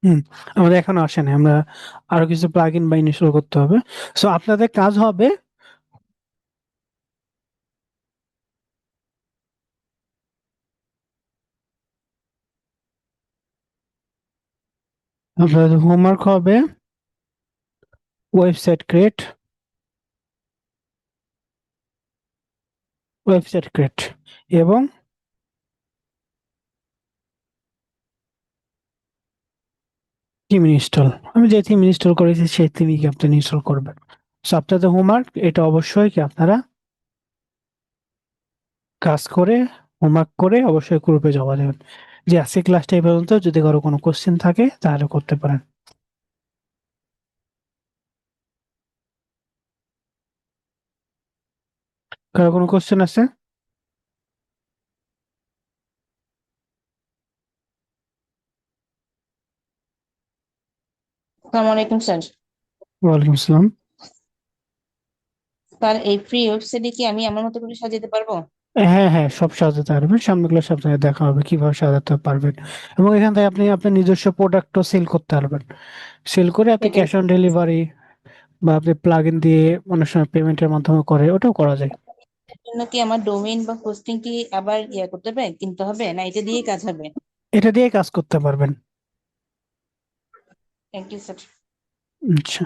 হুম আমাদের এখনো আসে নাই। আমরা আরো কিছু প্লাগইন বা ইনস্টল করতে হবে। সো আপনাদের কাজ হবে আপনাদের হোমওয়ার্ক হবে ওয়েবসাইট ক্রিয়েট এবং থিম ইনস্টল। আমি যে থিম ইনস্টল করেছি সেই থিমই কি আপনি ইনস্টল করবেন। সো আপনাদের হোমওয়ার্ক এটা অবশ্যই কি আপনারা কাজ করে হোমওয়ার্ক করে অবশ্যই গ্রুপে জমা দেবেন। যে আজকে ক্লাসটা এই পর্যন্ত, যদি কারো কোনো কোশ্চেন থাকে তাহলে করতে পারেন। কারো কোনো কোশ্চেন আছে? আসসালামু আলাইকুম স্যার। ওয়ালাইকুম আসসালাম। স্যার এই ফ্রি ওয়েবসাইটে কি আমি আমার মতো করে সাজাতে পারবো? হ্যাঁ হ্যাঁ, সব সাজাতে পারবেন, সামনে সপ্তাহে দেখা হবে কিভাবে সাজাতে পারবেন। এবং এখান থেকে আপনি আপনার নিজস্ব প্রোডাক্টও সেল করতে পারবেন। সেল করে আপনি এটার ক্যাশ অন ডেলিভারি বা আপনি প্লাগ ইন দিয়ে অনেক সময় পেমেন্টের মাধ্যমে করে, ওটাও করা যায়। জন্য কি আমার ডোমেইন বা হোস্টিং কি আবার করতে হবে, কিনতে হবে, না এটা দিয়েই কাজ হবে? এটা দিয়ে কাজ করতে পারবেন। Thank you sir. আচ্ছা।